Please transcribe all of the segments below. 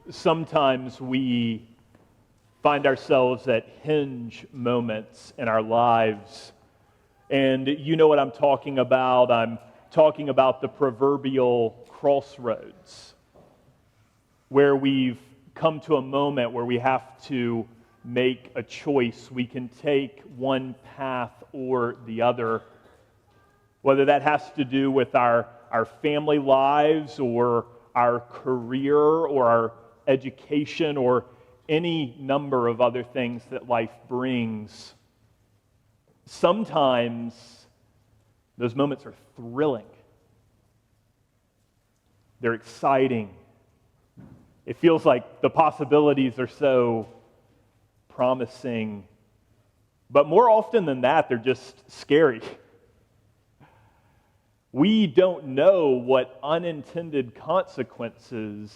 Sometimes we find ourselves at hinge moments in our lives. And you know what I'm talking about. I'm talking about the proverbial crossroads, where we've come to a moment where we have to make a choice. We can take one path or the other, whether that has to do with our family lives or our career or our education or any number of other things that life brings. Sometimes those moments are thrilling. They're exciting. It feels like the possibilities are so promising. But more often than that, they're just scary. We don't know what unintended consequences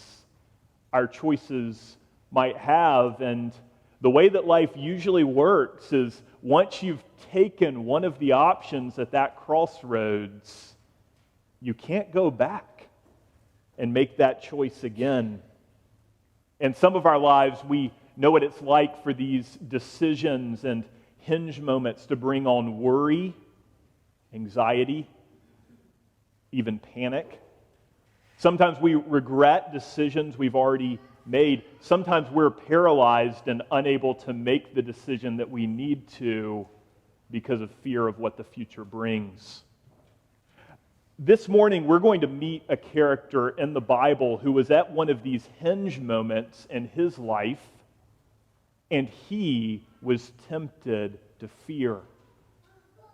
our choices might have. And the way that life usually works is once you've taken one of the options at that crossroads, you can't go back and make that choice again. In some of our lives, we know what it's like for these decisions and hinge moments to bring on worry, anxiety, even panic. Sometimes we regret decisions we've already made. Sometimes we're paralyzed and unable to make the decision that we need to because of fear of what the future brings. This morning, we're going to meet a character in the Bible who was at one of these hinge moments in his life, and he was tempted to fear.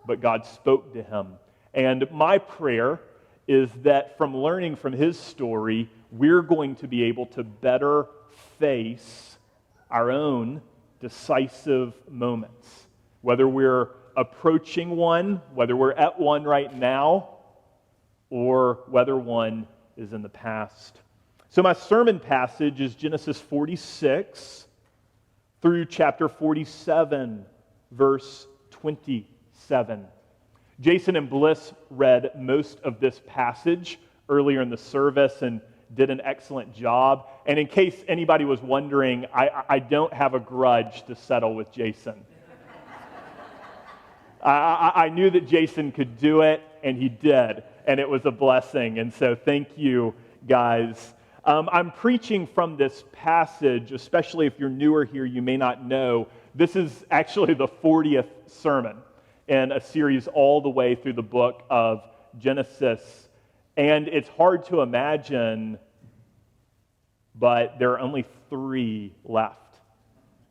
But God spoke to him. And my prayer is that from learning from his story, we're going to be able to better face our own decisive moments. Whether we're approaching one, whether we're at one right now, or whether one is in the past. So my sermon passage is Genesis 46 through chapter 47, verse 27. Jason and Bliss read most of this passage earlier in the service and did an excellent job. And in case anybody was wondering, I don't have a grudge to settle with Jason. I knew that Jason could do it, and he did, and it was a blessing. And so thank you, guys. I'm preaching from this passage, especially if you're newer here, you may not know. This is actually the 40th sermon in a series all the way through the book of Genesis. And it's hard to imagine, but there are only 3 left.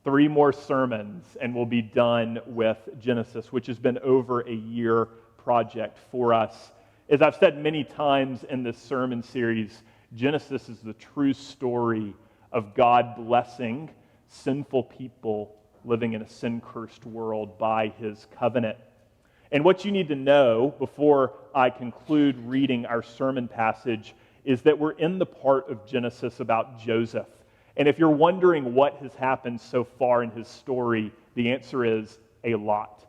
3 more sermons, and we'll be done with Genesis, which has been over a year project for us. As I've said many times in this sermon series, Genesis is the true story of God blessing sinful people living in a sin-cursed world by his covenant. And what you need to know before I conclude reading our sermon passage is that we're in the part of Genesis about Joseph. And if you're wondering what has happened so far in his story, the answer is a lot.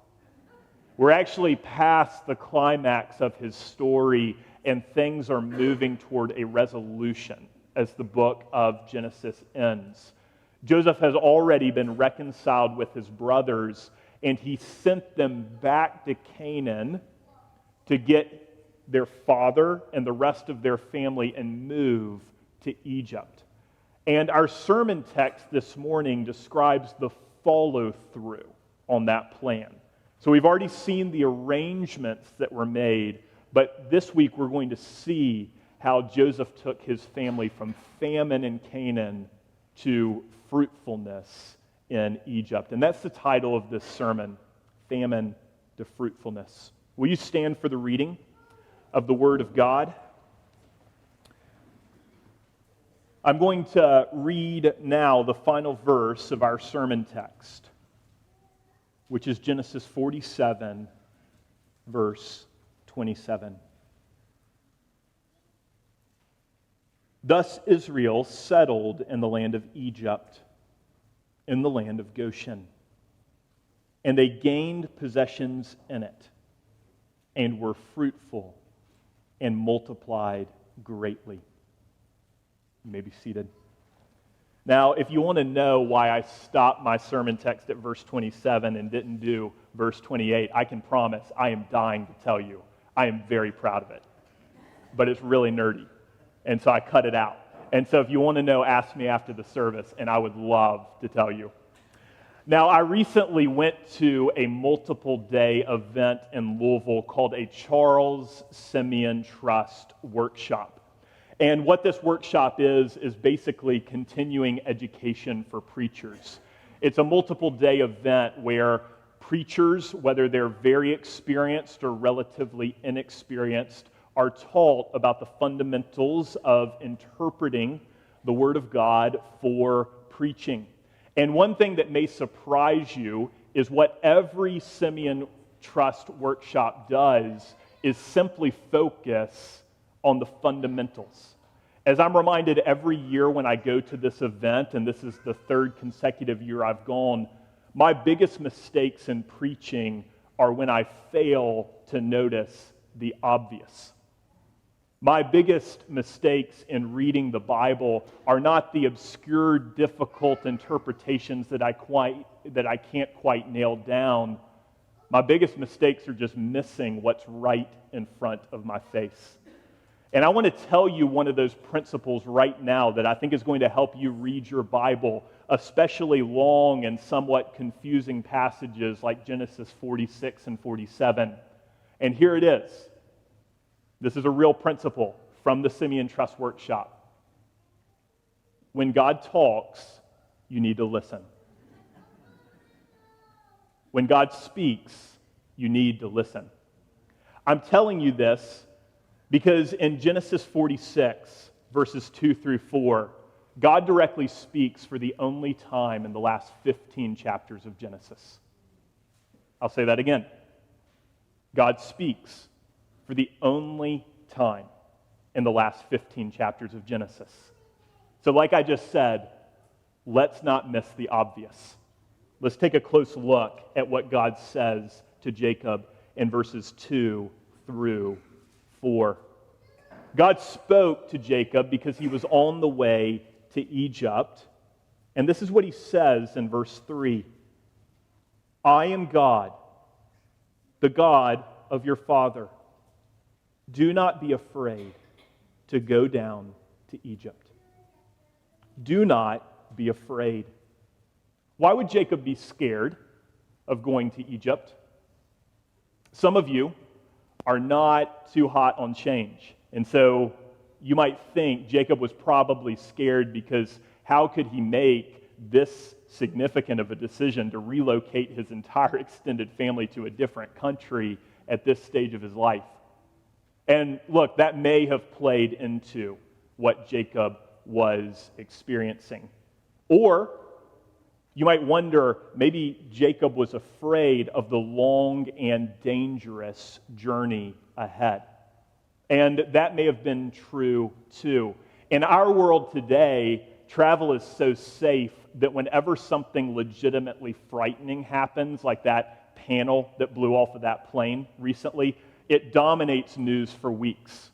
We're actually past the climax of his story, and things are moving toward a resolution as the book of Genesis ends. Joseph has already been reconciled with his brothers, and he sent them back to Canaan to get their father and the rest of their family and move to Egypt. And our sermon text this morning describes the follow-through on that plan. So we've already seen the arrangements that were made, but this week we're going to see how Joseph took his family from famine in Canaan to fruitfulness in Egypt. And that's the title of this sermon, Famine to Fruitfulness. Will you stand for the reading of the Word of God? I'm going to read now the final verse of our sermon text, which is Genesis 47, verse 27. Thus Israel settled in the land of Egypt, in the land of Goshen, and they gained possessions in it, and were fruitful, and multiplied greatly. You may be seated. Now, if you want to know why I stopped my sermon text at verse 27 and didn't do verse 28, I can promise I am dying to tell you. I am very proud of it. But it's really nerdy. And so I cut it out. And so if you want to know, ask me after the service, and I would love to tell you. Now, I recently went to a multiple-day event in Louisville called a Charles Simeon Trust Workshop. And what this workshop is basically continuing education for preachers. It's a multiple-day event where preachers, whether they're very experienced or relatively inexperienced, are taught about the fundamentals of interpreting the Word of God for preaching. And one thing that may surprise you is what every Simeon Trust workshop does is simply focus on the fundamentals. As I'm reminded every year when I go to this event, and this is the third consecutive year I've gone, my biggest mistakes in preaching are when I fail to notice the obvious. My biggest mistakes in reading the Bible are not the obscure, difficult interpretations that I can't quite nail down. My biggest mistakes are just missing what's right in front of my face. And I want to tell you one of those principles right now that I think is going to help you read your Bible, especially long and somewhat confusing passages like Genesis 46 and 47. And here it is. This is a real principle from the Simeon Trust Workshop. When God talks, you need to listen. When God speaks, you need to listen. I'm telling you this because in Genesis 46, verses 2 through 4, God directly speaks for the only time in the last 15 chapters of Genesis. I'll say that again. God speaks for the only time in the last 15 chapters of Genesis. So like I just said, let's not miss the obvious. Let's take a close look at what God says to Jacob in verses 2 through 4. God spoke to Jacob because he was on the way to Egypt. And this is what he says in verse 3. I am God, the God of your father. Do not be afraid to go down to Egypt. Do not be afraid. Why would Jacob be scared of going to Egypt? Some of you are not too hot on change. And so you might think Jacob was probably scared because how could he make this significant of a decision to relocate his entire extended family to a different country at this stage of his life? And look, that may have played into what Jacob was experiencing. Or you might wonder, maybe Jacob was afraid of the long and dangerous journey ahead. And that may have been true too. In our world today, travel is so safe that whenever something legitimately frightening happens, like that panel that blew off of that plane recently, it dominates news for weeks.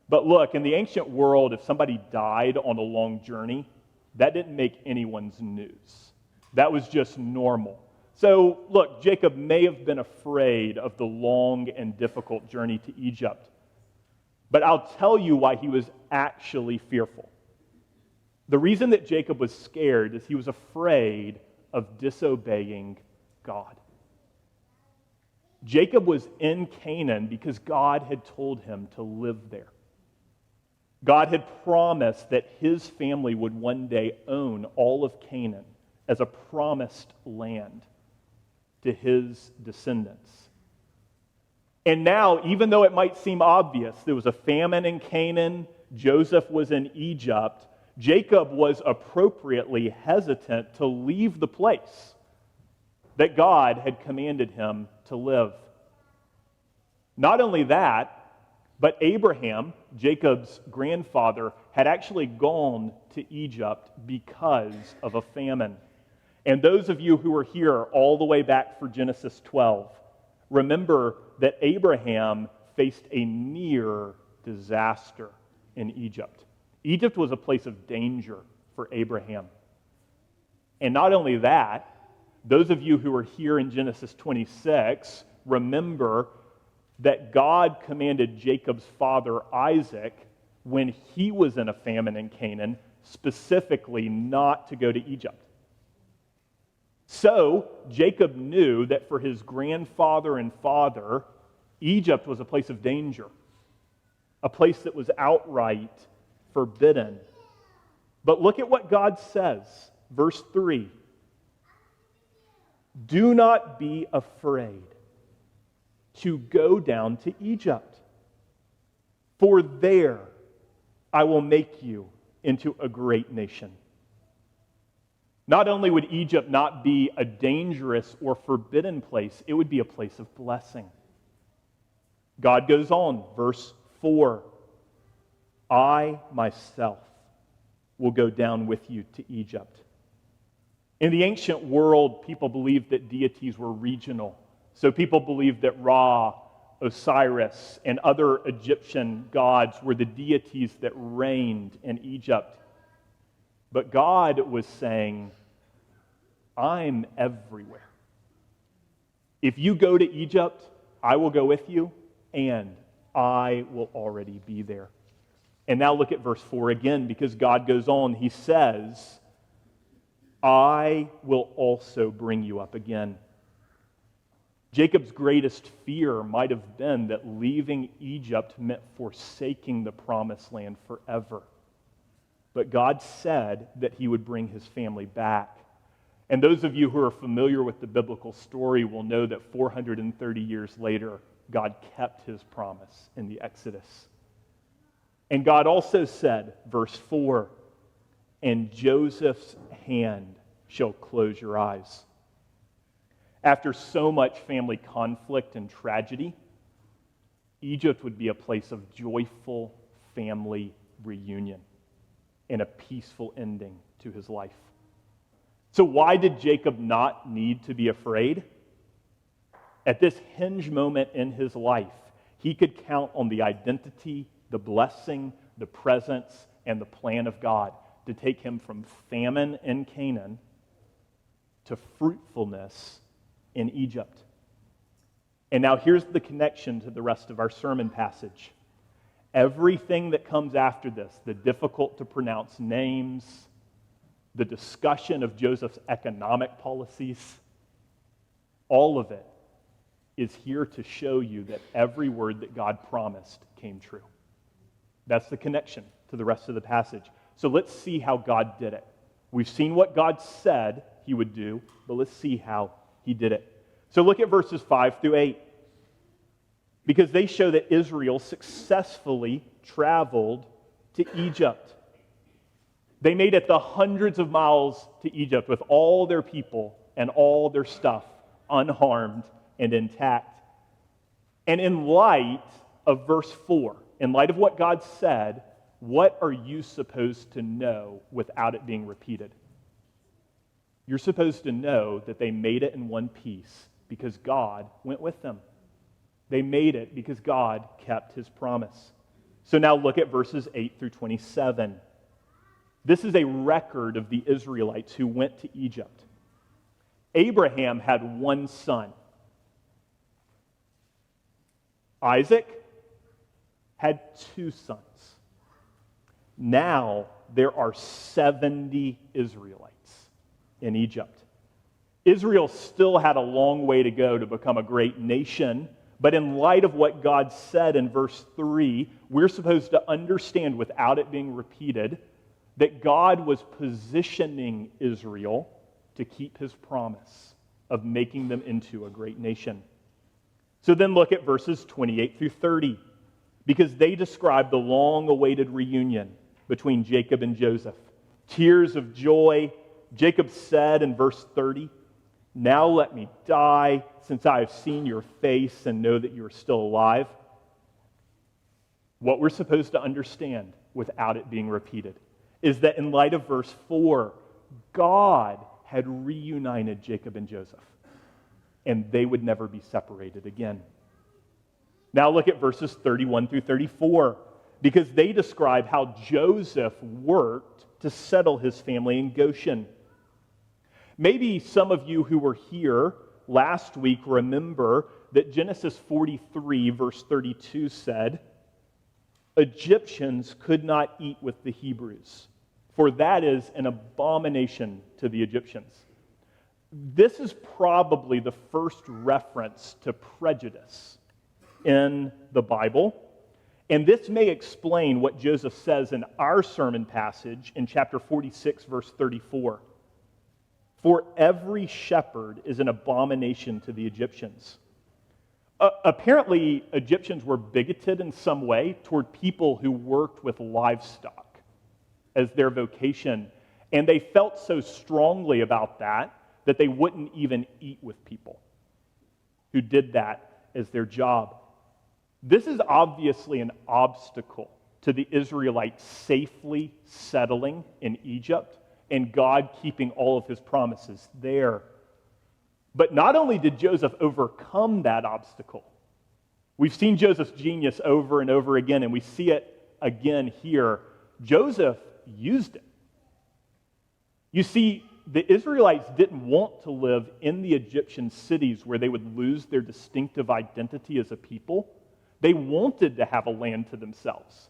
But look, in the ancient world, if somebody died on a long journey, that didn't make anyone's news. That was just normal. So, look, Jacob may have been afraid of the long and difficult journey to Egypt. But I'll tell you why he was actually fearful. The reason that Jacob was scared is he was afraid of disobeying God. Jacob was in Canaan because God had told him to live there. God had promised that his family would one day own all of Canaan as a promised land to his descendants. And now, even though it might seem obvious, there was a famine in Canaan, Joseph was in Egypt, Jacob was appropriately hesitant to leave the place that God had commanded him to live. Not only that, but Abraham, Jacob's grandfather, had actually gone to Egypt because of a famine. And those of you who are here all the way back for Genesis 12, remember that Abraham faced a near disaster in Egypt. Egypt was a place of danger for Abraham. And not only that, those of you who are here in Genesis 26, remember that God commanded Jacob's father Isaac, when he was in a famine in Canaan, specifically not to go to Egypt. So Jacob knew that for his grandfather and father, Egypt was a place of danger, a place that was outright forbidden. But look at what God says, verse 3. Do not be afraid to go down to Egypt, for there I will make you into a great nation. Not only would Egypt not be a dangerous or forbidden place, it would be a place of blessing. God goes on, verse 4. I myself will go down with you to Egypt. In the ancient world, people believed that deities were regional. So people believed that Ra, Osiris, and other Egyptian gods were the deities that reigned in Egypt. But God was saying, I'm everywhere. If you go to Egypt, I will go with you, and I will already be there. And now look at verse 4 again, because God goes on. He says, I will also bring you up again. Jacob's greatest fear might have been that leaving Egypt meant forsaking the promised land forever. But God said that he would bring his family back. And those of you who are familiar with the biblical story will know that 430 years later, God kept his promise in the Exodus. And God also said, verse 4, and Joseph's hand shall close your eyes. After so much family conflict and tragedy, Egypt would be a place of joyful family reunion and a peaceful ending to his life. So why did Jacob not need to be afraid? At this hinge moment in his life, he could count on the identity, the blessing, the presence, and the plan of God to take him from famine in Canaan to fruitfulness in Egypt. And now here's the connection to the rest of our sermon passage. Everything that comes after this, the difficult to pronounce names, the discussion of Joseph's economic policies, all of it is here to show you that every word that God promised came true. That's the connection to the rest of the passage. So let's see how God did it. We've seen what God said he would do, but let's see how he did it. So look at verses 5 through 8. Because they show that Israel successfully traveled to Egypt. They made it the hundreds of miles to Egypt with all their people and all their stuff unharmed and intact. And in light of verse 4, in light of what God said, what are you supposed to know without it being repeated? You're supposed to know that they made it in one piece because God went with them. They made it because God kept his promise. So now look at verses 8 through 27. This is a record of the Israelites who went to Egypt. Abraham had one son. Isaac had two sons. Now there are 70 Israelites in Egypt. Israel still had a long way to go to become a great nation, but in light of what God said in verse 3, we're supposed to understand without it being repeated that God was positioning Israel to keep his promise of making them into a great nation. So then look at verses 28 through 30, because they describe the long-awaited reunion between Jacob and Joseph. Tears of joy. Jacob said in verse 30, now let me die, since I have seen your face and know that you are still alive. What we're supposed to understand without it being repeated is that in light of verse 4, God had reunited Jacob and Joseph, and they would never be separated again. Now look at verses 31 through 34, because they describe how Joseph worked to settle his family in Goshen. Maybe some of you who were here last week remember that Genesis 43, verse 32 said, Egyptians could not eat with the Hebrews, for that is an abomination to the Egyptians. This is probably the first reference to prejudice in the Bible, and this may explain what Joseph says in our sermon passage in chapter 46, verse 34. For every shepherd is an abomination to the Egyptians. Apparently, Egyptians were bigoted in some way toward people who worked with livestock as their vocation, and they felt so strongly about that they wouldn't even eat with people who did that as their job. This is obviously an obstacle to the Israelites safely settling in Egypt and God keeping all of his promises there. But not only did Joseph overcome that obstacle, we've seen Joseph's genius over and over again, and we see it again here. Joseph used it. You see, the Israelites didn't want to live in the Egyptian cities where they would lose their distinctive identity as a people. They wanted to have a land to themselves.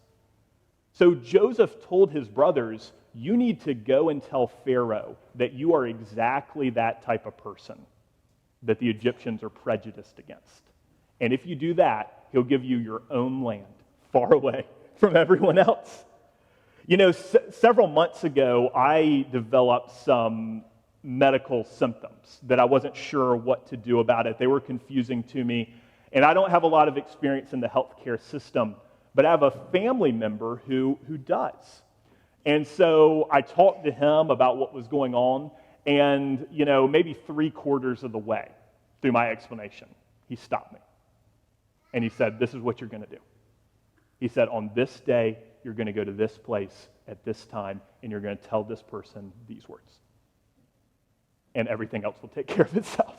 So Joseph told his brothers, you need to go and tell Pharaoh that you are exactly that type of person that the Egyptians are prejudiced against. And if you do that, he'll give you your own land, far away from everyone else. You know, several months ago, I developed some medical symptoms that I wasn't sure what to do about it. They were confusing to me, and I don't have a lot of experience in the healthcare system, but I have a family member who does. And so I talked to him about what was going on, and, you know, maybe 3/4 of the way through my explanation, he stopped me. And he said, this is what you're going to do. He said, on this day, you're going to go to this place at this time, and you're going to tell this person these words. And everything else will take care of itself.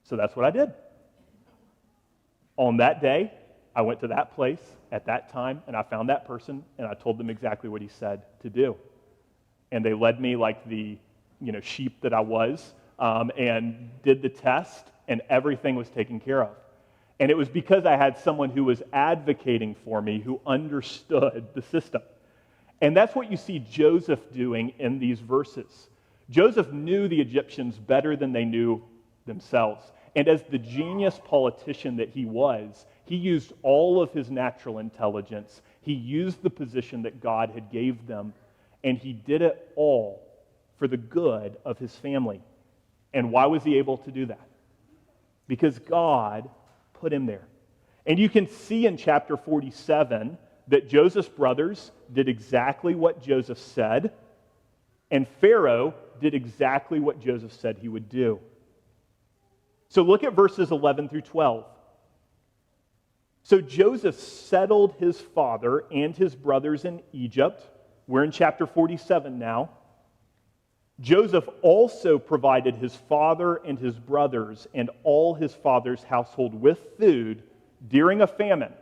So that's what I did. On that day, I went to that place at that time, and I found that person, and I told them exactly what he said to do. And they led me like the sheep that I was, and did the test, and everything was taken care of. And it was because I had someone who was advocating for me, who understood the system. And that's what you see Joseph doing in these verses. Joseph knew the Egyptians better than they knew themselves. And as the genius politician that he was, he used all of his natural intelligence. He used the position that God had gave them, and he did it all for the good of his family. And why was he able to do that? Because God put him there. And you can see in chapter 47 that Joseph's brothers did exactly what Joseph said, and Pharaoh did exactly what Joseph said he would do. So look at verses 11 through 12. So Joseph settled his father and his brothers in Egypt. We're in chapter 47 now. Joseph also provided his father and his brothers and all his father's household with food during a famine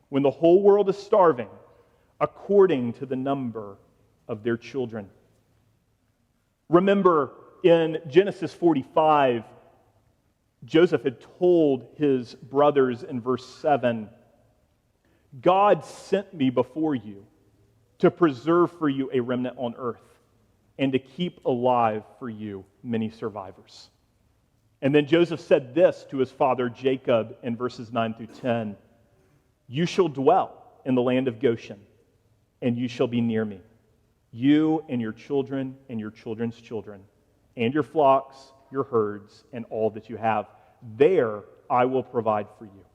when the whole world is starving, according to the number of their children. Remember, in Genesis 45, Joseph had told his brothers in verse 7, God sent me before you to preserve for you a remnant on earth and to keep alive for you many survivors. And then Joseph said this to his father Jacob in verses 9 through 10, you shall dwell in the land of Goshen, and you shall be near me, you and your children and your children's children, and your flocks, your herds, and all that you have. There I will provide for you.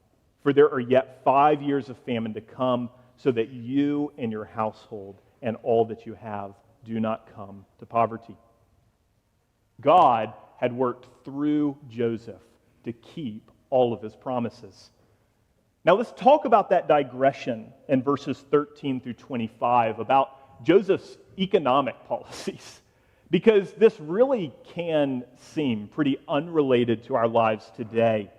For there are yet 5 years of famine to come, so that you and your household and all that you have do not come to poverty. God had worked through Joseph to keep all of his promises. Now let's talk about that digression in verses 13 through 25 about Joseph's economic policies, because this really can seem pretty unrelated to our lives today.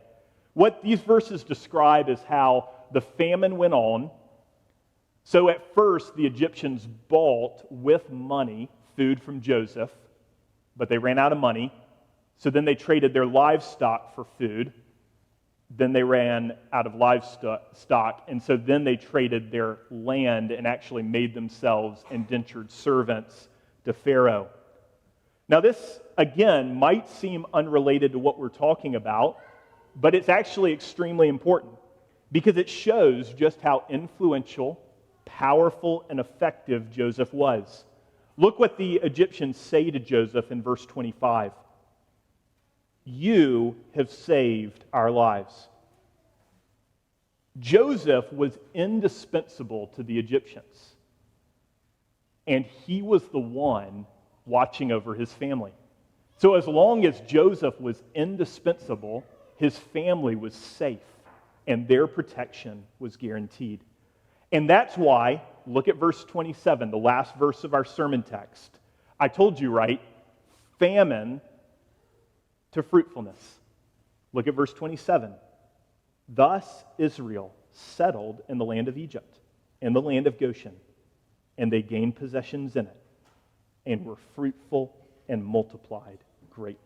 What these verses describe is how the famine went on. So at first, the Egyptians bought with money food from Joseph. but they ran out of money. So then they traded their livestock for food. Then they ran out of livestock, and so then they traded their land and actually made themselves indentured servants to Pharaoh. Now this, again, might seem unrelated to what we're talking about, but it's actually extremely important because it shows just how influential, powerful, and effective Joseph was. Look what the Egyptians say to Joseph in verse 25. You have saved our lives. Joseph was indispensable to the Egyptians, and he was the one watching over his family. So as long as Joseph was indispensable, his family was safe, and their protection was guaranteed. And that's why, look at verse 27, the last verse of our sermon text. I told you, right? Famine to fruitfulness. Look at verse 27. Thus Israel settled in the land of Egypt, in the land of Goshen, and they gained possessions in it, and were fruitful and multiplied greatly.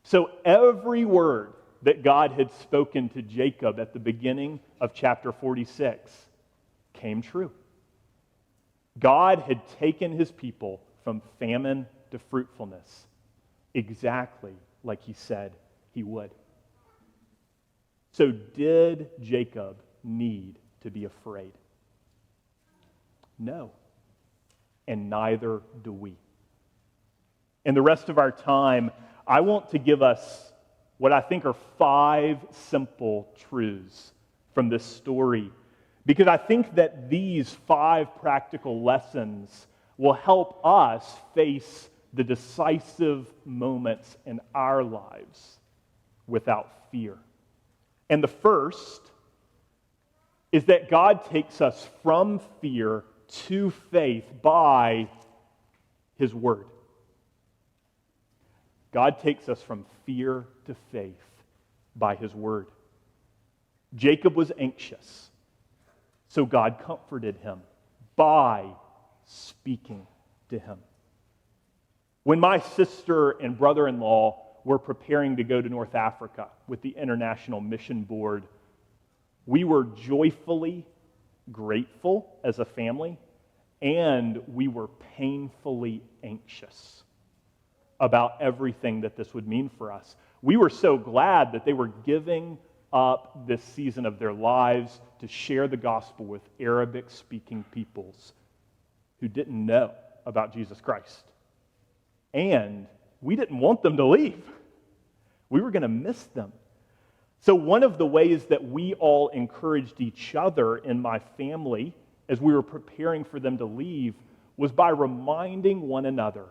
So every word that God had spoken to Jacob at the beginning of chapter 46 came true. God had taken his people from famine to fruitfulness, exactly like he said he would. So did Jacob need to be afraid? No. And neither do we. In the rest of our time, I want to give us what I think are 5 simple truths from this story, because I think that these 5 practical lessons will help us face the decisive moments in our lives without fear. And the first is that God takes us from fear to faith by his word. God takes us from fear to faith by his word. Jacob was anxious, so God comforted him by speaking to him. When my sister and brother-in-law were preparing to go to North Africa with the International Mission Board, we were joyfully grateful as a family, and we were painfully anxious about everything that this would mean for us. We were so glad that they were giving up this season of their lives to share the gospel with Arabic-speaking peoples who didn't know about Jesus Christ. And we didn't want them to leave. We were going to miss them. So one of the ways that we all encouraged each other in my family as we were preparing for them to leave was by reminding one another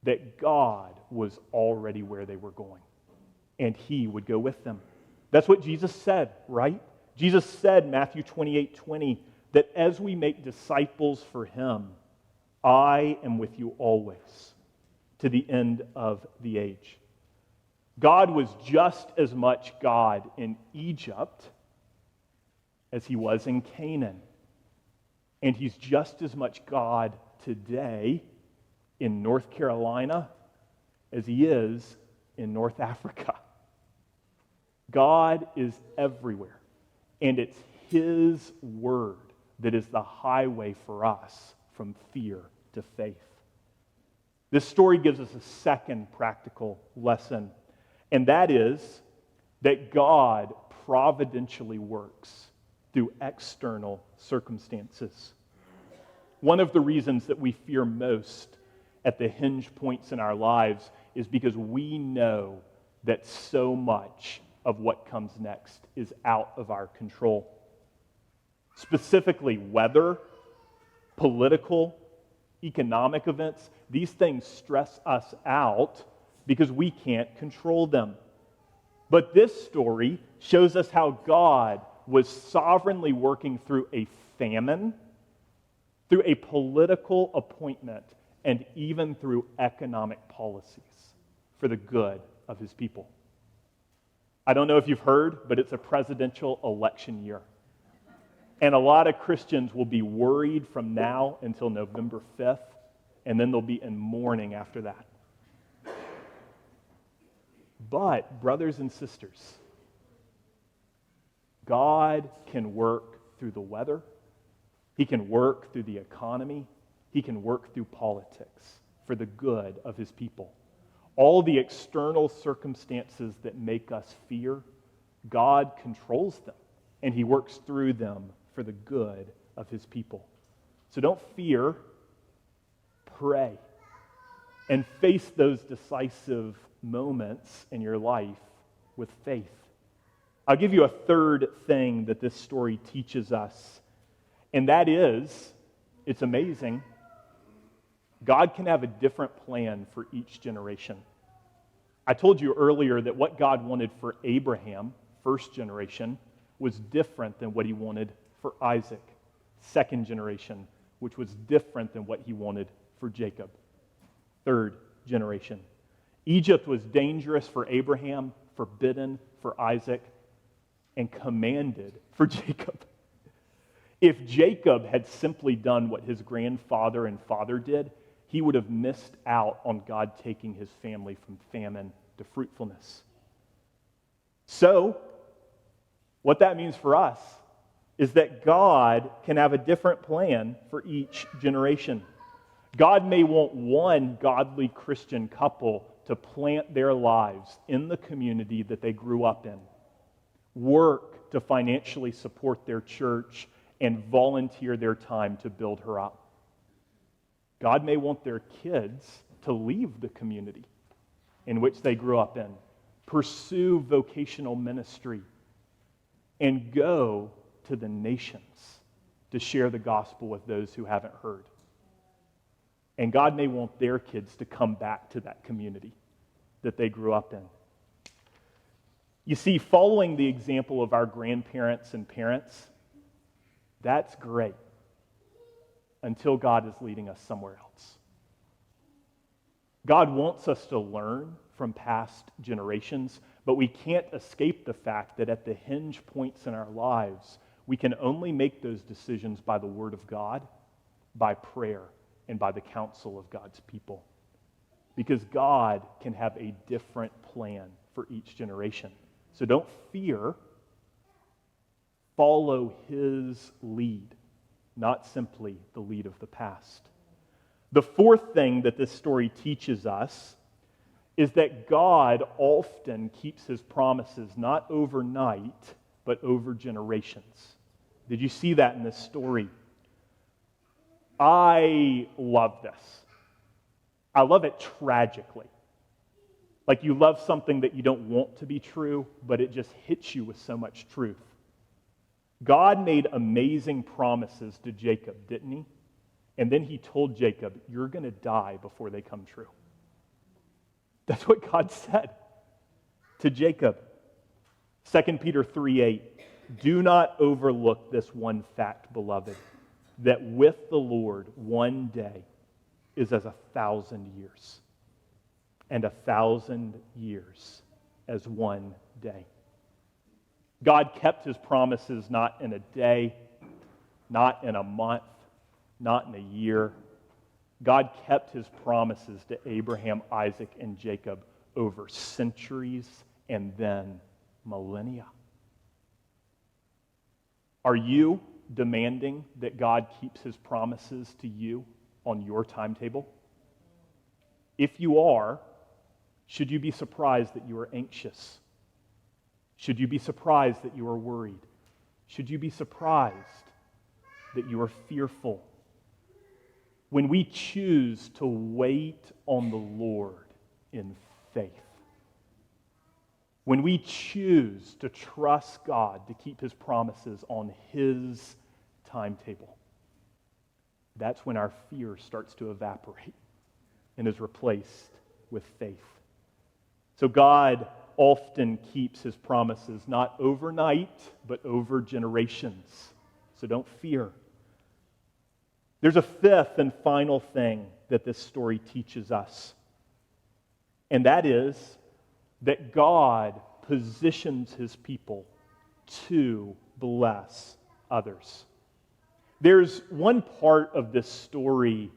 that God was already where they were going, and he would go with them. That's what Jesus said, right? Jesus said, Matthew 28:20, that as we make disciples for him, I am with you always, to the end of the age. God was just as much God in Egypt as he was in Canaan. And he's just as much God today in North Carolina as he is in North Africa. God is everywhere, and it's his word that is the highway for us from fear to faith. This story gives us a second practical lesson, and that is that God providentially works through external circumstances. One of the reasons that we fear most at the hinge points in our lives is because we know that so much of what comes next is out of our control. Specifically, weather, political, economic events, these things stress us out because we can't control them. But this story shows us how God was sovereignly working through a famine, through a political appointment, and even through economic policies for the good of his people. I don't know if you've heard, but it's a presidential election year. And a lot of Christians will be worried from now until November 5th and then they'll be in mourning after that. But, brothers and sisters, God can work through the weather. He can work through the economy. He can work through politics for the good of his people. All the external circumstances that make us fear, God controls them, and he works through them for the good of his people. So don't fear, pray, and face those decisive moments in your life with faith. I'll give you a third thing that this story teaches us, and that is, it's amazing, God can have a different plan for each generation. I told you earlier that what God wanted for Abraham, first generation, was different than what he wanted for Isaac, second generation, which was different than what he wanted for Jacob, third generation. Egypt was dangerous for Abraham, forbidden for Isaac, and commanded for Jacob. If Jacob had simply done what his grandfather and father did, he would have missed out on God taking his family from famine to fruitfulness. So, what that means for us is that God can have a different plan for each generation. God may want one godly Christian couple to plant their lives in the community that they grew up in, work to financially support their church, and volunteer their time to build her up. God may want their kids to leave the community in which they grew up in, pursue vocational ministry, and go to the nations to share the gospel with those who haven't heard. And God may want their kids to come back to that community that they grew up in. You see, following the example of our grandparents and parents, that's great until God is leading us somewhere else. God wants us to learn from past generations, but we can't escape the fact that at the hinge points in our lives, we can only make those decisions by the Word of God, by prayer, and by the counsel of God's people. Because God can have a different plan for each generation. So don't fear. Follow his lead, not simply the lead of the past. The fourth thing that this story teaches us is that God often keeps his promises not overnight, but over generations. Did you see that in this story? I love this. I love it tragically. Like you love something that you don't want to be true, but it just hits you with so much truth. God made amazing promises to Jacob, didn't he? And then he told Jacob, you're going to die before they come true. That's what God said to Jacob. 2 Peter 3:8, do not overlook this one fact, beloved, that with the Lord 1 day is as 1,000 years, and 1,000 years as 1 day. God kept his promises not in a day, not in a month, not in a year. God kept his promises to Abraham, Isaac, and Jacob over centuries and then millennia. Are you demanding that God keeps his promises to you on your timetable? If you are, should you be surprised that you are anxious? Should you be surprised that you are worried? Should you be surprised that you are fearful? When we choose to wait on the Lord in faith, when we choose to trust God to keep his promises on his timetable, that's when our fear starts to evaporate and is replaced with faith. So God often keeps his promises not overnight, but over generations. So don't fear. There's a fifth and final thing that this story teaches us, and that is that God positions his people to bless others. There's one part of this story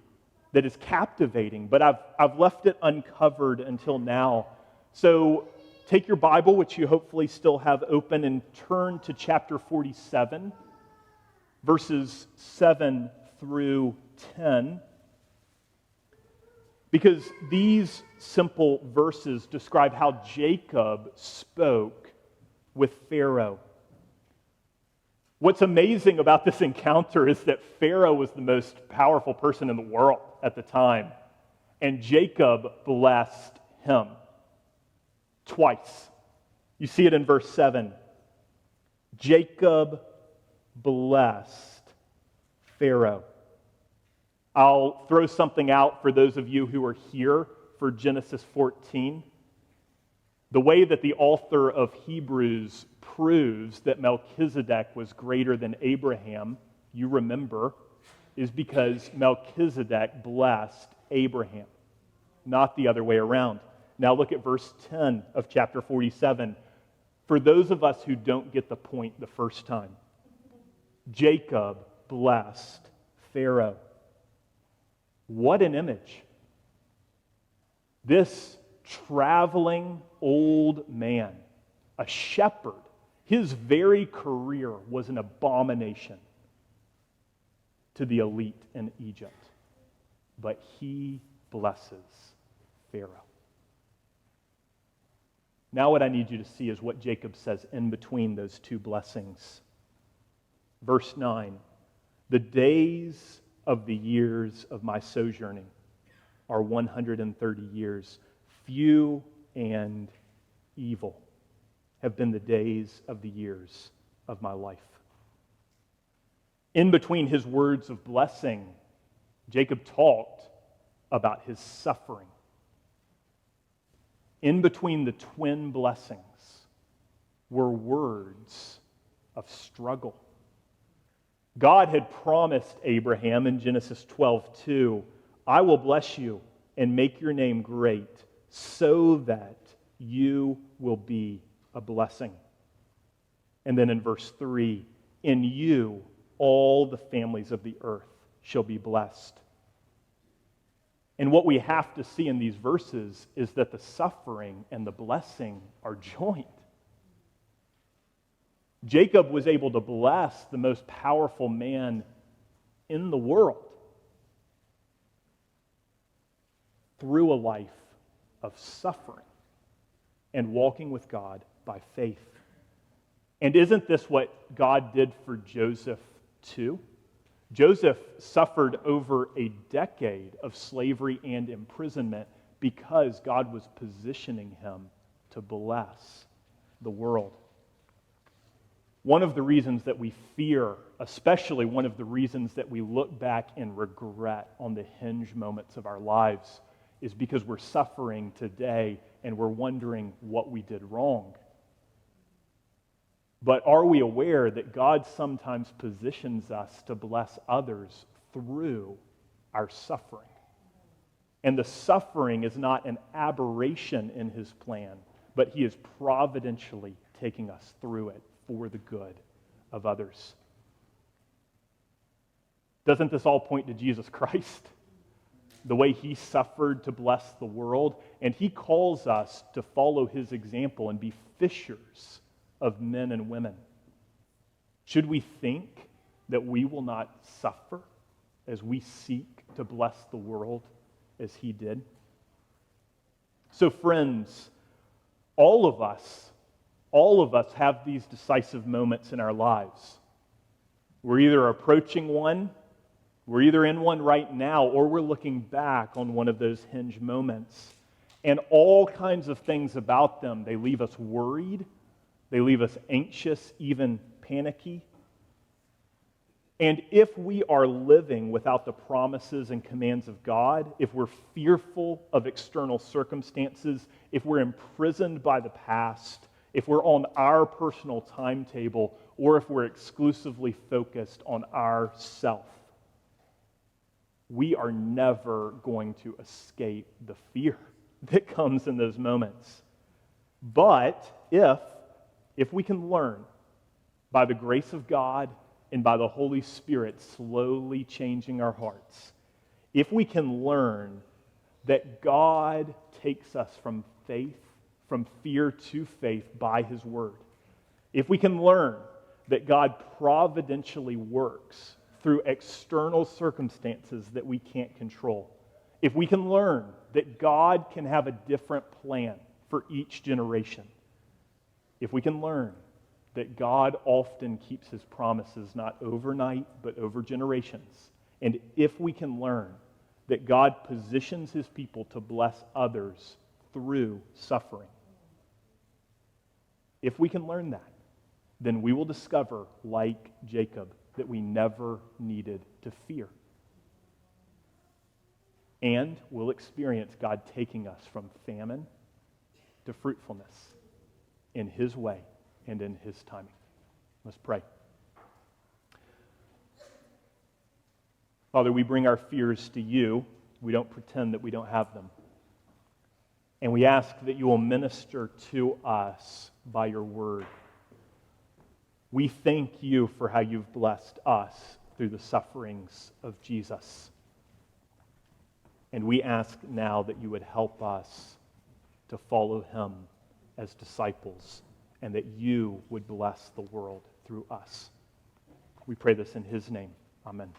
that is captivating, but I've left it uncovered until now. So take your Bible, which you hopefully still have open, and turn to chapter 47, verses 7 through 10. Because these simple verses describe how Jacob spoke with Pharaoh. What's amazing about this encounter is that Pharaoh was the most powerful person in the world at the time, and Jacob blessed him twice. You see it in verse 7. Jacob blessed Pharaoh. I'll throw something out for those of you who are here for Genesis 14. The way that the author of Hebrews proves that Melchizedek was greater than Abraham, you remember, is because Melchizedek blessed Abraham, not the other way around. Now look at verse 10 of chapter 47. For those of us who don't get the point the first time, Jacob blessed Pharaoh. What an image. This traveling old man, a shepherd, his very career was an abomination to the elite in Egypt. But he blesses Pharaoh. Now what I need you to see is what Jacob says in between those two blessings. Verse 9, the days of the years of my sojourning are 130 years. Few and evil have been the days of the years of my life. In between his words of blessing, Jacob talked about his suffering. In between the twin blessings were words of struggle. God had promised Abraham in Genesis 12:2, I will bless you and make your name great so that you will be a blessing. And then in verse 3, in you all the families of the earth shall be blessed. And what we have to see in these verses is that the suffering and the blessing are joined. Jacob was able to bless the most powerful man in the world through a life of suffering and walking with God by faith. And isn't this what God did for Joseph too? Joseph suffered over a decade of slavery and imprisonment because God was positioning him to bless the world. One of the reasons that we fear, especially one of the reasons that we look back in regret on the hinge moments of our lives, is because we're suffering today and we're wondering what we did wrong. But are we aware that God sometimes positions us to bless others through our suffering? And the suffering is not an aberration in his plan, but he is providentially taking us through it for the good of others. Doesn't this all point to Jesus Christ? The way he suffered to bless the world, and he calls us to follow his example and be fishers of men and women. Should we think that we will not suffer as we seek to bless the world as he did? So friends, all of us have these decisive moments in our lives. We're either approaching one, we're either in one right now, or we're looking back on one of those hinge moments. And all kinds of things about them, they leave us worried, they leave us anxious, even panicky. And if we are living without the promises and commands of God, if we're fearful of external circumstances, if we're imprisoned by the past, if we're on our personal timetable, or if we're exclusively focused on ourself, we are never going to escape the fear that comes in those moments. But if we can learn by the grace of God and by the Holy Spirit slowly changing our hearts, if we can learn that God takes us from fear to faith by his word, if we can learn that God providentially works through external circumstances that we can't control, if we can learn that God can have a different plan for each generation, if we can learn that God often keeps his promises not overnight but over generations, and if we can learn that God positions his people to bless others through suffering, if we can learn that, then we will discover, like Jacob, that we never needed to fear. And we'll experience God taking us from famine to fruitfulness in his way and in his timing. Let's pray. Father, we bring our fears to you. We don't pretend that we don't have them. And we ask that you will minister to us by your word. We thank you for how you've blessed us through the sufferings of Jesus. And we ask now that you would help us to follow him as disciples, and that you would bless the world through us. We pray this in his name. Amen.